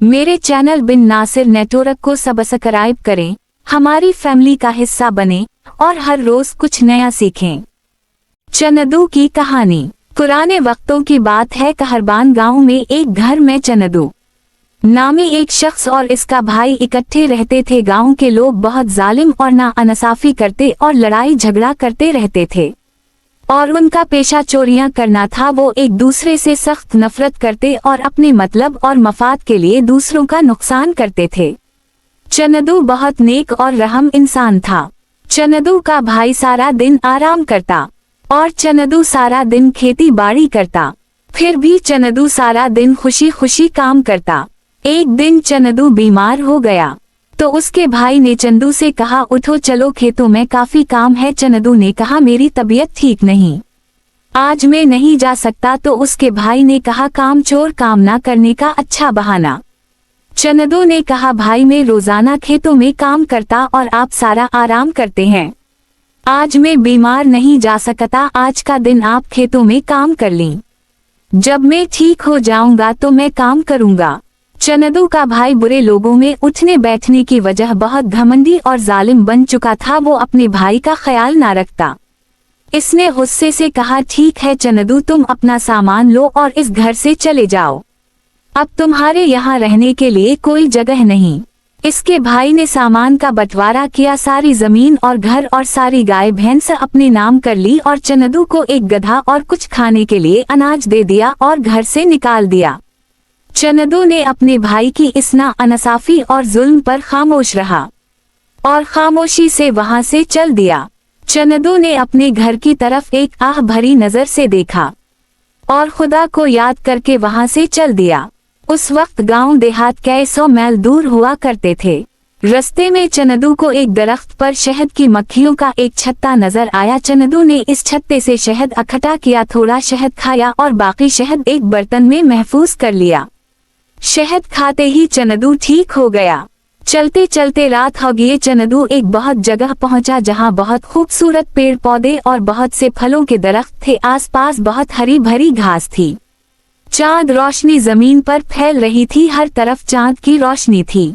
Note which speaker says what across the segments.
Speaker 1: मेरे चैनल बिन नासिर नेटवर्क को सब्सक्राइब करें, हमारी फैमिली का हिस्सा बने और हर रोज कुछ नया सीखें। चनदू की कहानी। पुराने वक्तों की बात है। कहरबान गांव में एक घर में चनदू नामी एक शख्स और इसका भाई इकट्ठे रहते थे। गांव के लोग बहुत जालिम और नाइंसाफी करते और लड़ाई झगड़ा करते रहते थे और उनका पेशा चोरियां करना था। वो एक दूसरे से सख्त नफरत करते और अपने मतलब और मफाद के लिए दूसरों का नुकसान करते थे। चनदू बहुत नेक और रहम इंसान था। चनदू का भाई सारा दिन आराम करता और चनदू सारा दिन खेती बाड़ी करता। फिर भी चनदू सारा दिन खुशी खुशी काम करता। एक दिन चनदू बीमार हो गया तो उसके भाई ने चंदू से कहा, उठो चलो खेतों में काफी काम है। चनदू ने कहा, मेरी तबीयत ठीक नहीं, आज मैं नहीं जा सकता। तो उसके भाई ने कहा, काम चोर काम ना करने का अच्छा बहाना। चनदू ने कहा, भाई मैं रोजाना खेतों में काम करता और आप सारा आराम करते हैं। आज मैं बीमार नहीं जा सकता, आज का दिन आप खेतों में काम कर लें, जब मैं ठीक हो जाऊंगा तो मैं काम करूंगा। चनदू का भाई बुरे लोगों में उठने बैठने की वजह बहुत घमंडी और जालिम बन चुका था। वो अपने भाई का ख्याल ना रखता। इसने गुस्से से कहा, ठीक है चनदू, तुम अपना सामान लो और इस घर से चले जाओ, अब तुम्हारे यहाँ रहने के लिए कोई जगह नहीं। इसके भाई ने सामान का बंटवारा किया, सारी जमीन और घर और सारी गाय भैंस अपने नाम कर ली और चनदू को एक गधा और कुछ खाने के लिए अनाज दे दिया और घर से निकाल दिया। चनदू ने अपने भाई की इस नाइंसाफी और जुल्म पर खामोश रहा और खामोशी से वहां से चल दिया। चनदू ने अपने घर की तरफ एक आह भरी नजर से देखा और खुदा को याद करके वहां से चल दिया। उस वक्त गांव देहात कई 100 मील दूर हुआ करते थे। रास्ते में चनदू को एक दरख्त पर शहद की मक्खियों का एक छत्ता नजर आया। चनदू ने इस छत्ते से शहद इकट्ठा किया, थोड़ा शहद खाया और बाकी शहद एक बर्तन में महफूज कर लिया। शहद खाते ही चनदू ठीक हो गया। चलते चलते रात हो गई। चनदू एक बहुत जगह पहुंचा जहां बहुत खूबसूरत पेड़ पौधे और बहुत से फलों के दरख्त थे। आसपास बहुत हरी भरी घास थी। चांद रोशनी जमीन पर फैल रही थी, हर तरफ चांद की रोशनी थी।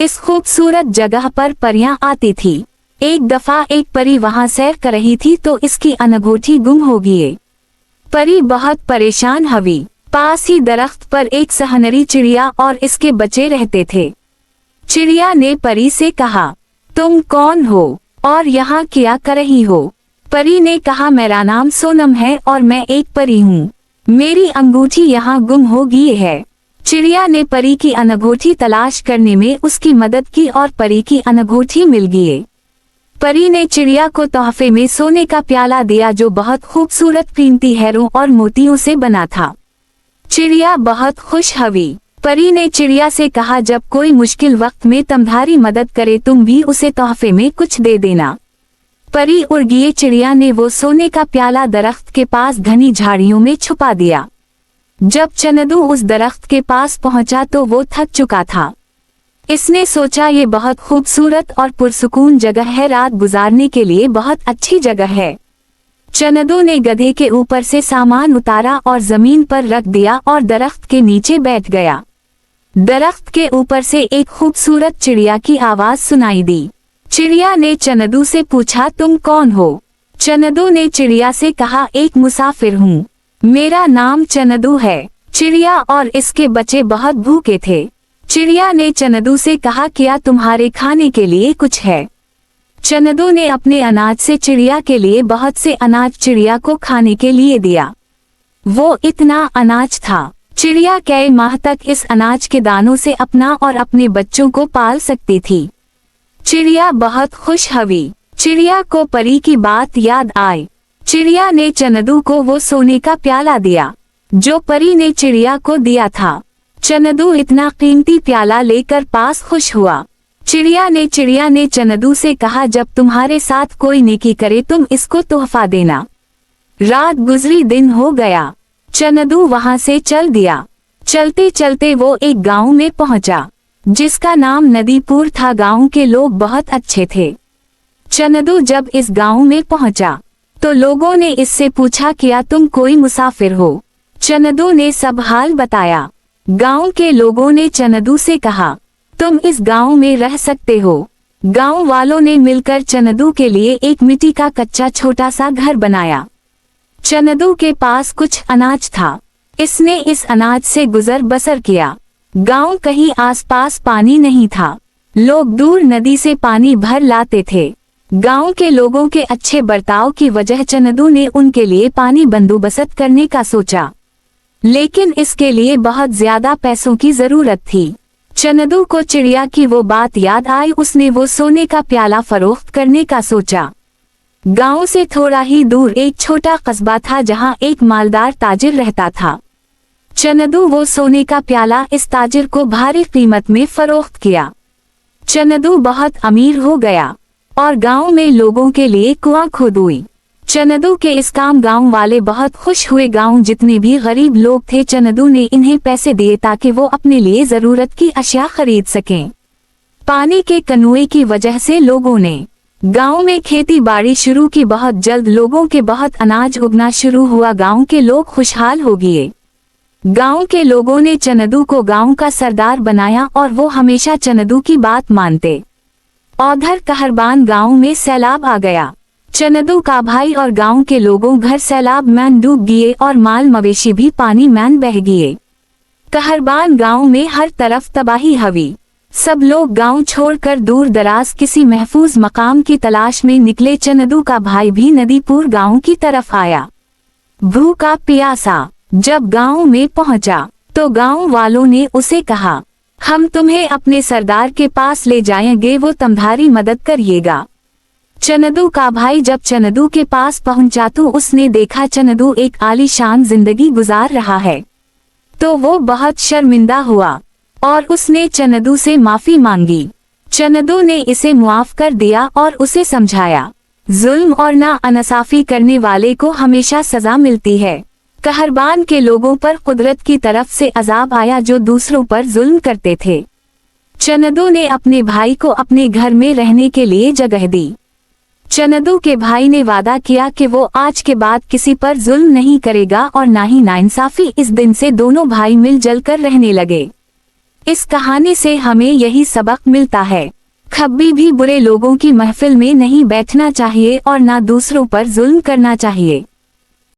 Speaker 1: इस खूबसूरत जगह पर परियां आती थी। एक दफा एक परी वहां सैर कर रही थी तो इसकी अनगोठी गुम हो गई। परी बहुत परेशान हुई। पास ही दरख्त पर एक सहनरी चिड़िया और इसके बच्चे रहते थे। चिड़िया ने परी से कहा, तुम कौन हो और यहाँ क्या कर रही हो? परी ने कहा, मेरा नाम सोनम है और मैं एक परी हूँ, मेरी अंगूठी यहाँ गुम हो गई है। चिड़िया ने परी की अनगोठी तलाश करने में उसकी मदद की और परी की अनगोठी मिल गई। परी ने चिड़िया को तोहफे में सोने का प्याला दिया जो बहुत खूबसूरत कीमती हीरों और मोतियों से बना था। चिड़िया बहुत खुश हुई। परी ने चिड़िया से कहा, जब कोई मुश्किल वक्त में तुम्हारी मदद करे तुम भी उसे तोहफे में कुछ दे देना। परी उड़ गई। चिड़िया ने वो सोने का प्याला दरख्त के पास घनी झाड़ियों में छुपा दिया। जब चनदू उस दरख्त के पास पहुंचा तो वो थक चुका था। इसने सोचा, ये बहुत खूबसूरत और पुरसुकून जगह है, रात गुजारने के लिए बहुत अच्छी जगह है। चनदू ने गधे के ऊपर से सामान उतारा और जमीन पर रख दिया और दरख्त के नीचे बैठ गया। दरख्त के ऊपर से एक खूबसूरत चिड़िया की आवाज सुनाई दी। चिड़िया ने चनदू से पूछा, तुम कौन हो? चनदू ने चिड़िया से कहा, एक मुसाफिर हूँ, मेरा नाम चनदू है। चिड़िया और इसके बच्चे बहुत भूखे थे। चिड़िया ने चनदू से कहा, क्या तुम्हारे खाने के लिए कुछ है? चनदू ने अपने अनाज से चिड़िया के लिए बहुत से अनाज चिड़िया को खाने के लिए दिया। वो इतना अनाज था, चिड़िया कई माह तक इस अनाज के दानों से अपना और अपने बच्चों को पाल सकती थी। चिड़िया बहुत खुश हुई। चिड़िया को परी की बात याद आई। चिड़िया ने चनदू को वो सोने का प्याला दिया जो परी ने चिड़िया को दिया था। चनदू इतना कीमती प्याला लेकर पास खुश हुआ। चिड़िया ने चनदू से कहा, जब तुम्हारे साथ कोई नेकी करे तुम इसको तोहफा देना। रात गुजरी, दिन हो गया। चनदू वहां से चल दिया। चलते चलते वो एक गांव में पहुंचा जिसका नाम नदीपुर था। गांव के लोग बहुत अच्छे थे। चनदू जब इस गांव में पहुंचा तो लोगों ने इससे पूछा, क्या तुम कोई मुसाफिर हो? चनदू ने सब हाल बताया। गांव के लोगों ने चनदू से कहा, तुम इस गांव में रह सकते हो। गांव वालों ने मिलकर चनदू के लिए एक मिट्टी का कच्चा छोटा सा घर बनाया। चनदू के पास कुछ अनाज था। इसने इस अनाज से गुजर बसर किया। गांव कहीं आसपास पानी नहीं था। लोग दूर नदी से पानी भर लाते थे। गांव के लोगों के अच्छे बर्ताव की वजह चनदू ने उनके लिए पानी बंदोबस्त करने का सोचा, लेकिन इसके लिए बहुत ज्यादा पैसों की जरूरत थी। चनदू को चिड़िया की वो बात याद आई। उसने वो सोने का प्याला फरोख्त करने का सोचा। गांव से थोड़ा ही दूर एक छोटा कस्बा था जहां एक मालदार ताजिर रहता था। चनदू वो सोने का प्याला इस ताजिर को भारी कीमत में फरोख्त किया। चनदू बहुत अमीर हो गया और गांव में लोगों के लिए कुआं खोदुई। चनदू के इस काम गांव वाले बहुत खुश हुए। गांव जितने भी गरीब लोग थे चनदू ने इन्हें पैसे दिए ताकि वो अपने लिए जरूरत की अशिया खरीद सकें। पानी के कनुए की वजह से लोगों ने गांव में खेती बाड़ी शुरू की। बहुत जल्द लोगों के बहुत अनाज उगना शुरू हुआ। गांव के लोग खुशहाल हो गए। गांव के लोगों ने चनदू को गांव का सरदार बनाया और वो हमेशा चनदू की बात मानते। उधर कहरबान गांव में सैलाब आ गया। चनदू का भाई और गांव के लोगों घर सैलाब में डूब गए और माल मवेशी भी पानी में बह गए। कहरबान गांव में हर तरफ तबाही हुई। सब लोग गांव छोड़कर दूर दराज किसी महफूज मकाम की तलाश में निकले। चनदू का भाई भी नदीपुर गांव की तरफ आया। भूखा प्यासा जब गांव में पहुंचा तो गांव वालों ने उसे कहा, हम तुम्हें अपने सरदार के पास ले जाएंगे, वो तुम्हारी मदद करिएगा। चनदू का भाई जब चनदू के पास पहुंचा तो उसने देखा चनदू एक आलीशान जिंदगी गुजार रहा है, तो वो बहुत शर्मिंदा हुआ और उसने चनदू से माफी मांगी। चनदू ने इसे मुआफ कर दिया और उसे समझाया, जुल्म और नाइंसाफी करने वाले को हमेशा सजा मिलती है। कहरबान के लोगों पर कुदरत की तरफ से अजाब आया जो दूसरों पर जुल्म करते थे। चनदू ने अपने भाई को अपने घर में रहने के लिए जगह दी। चनदू के भाई ने वादा किया कि वो आज के बाद किसी पर जुल्म नहीं करेगा और ना ही नाइंसाफी। इस दिन से दोनों भाई मिलजुल कर रहने लगे। इस कहानी से हमें यही सबक मिलता है, कभी भी बुरे लोगों की महफिल में नहीं बैठना चाहिए और ना दूसरों पर जुल्म करना चाहिए।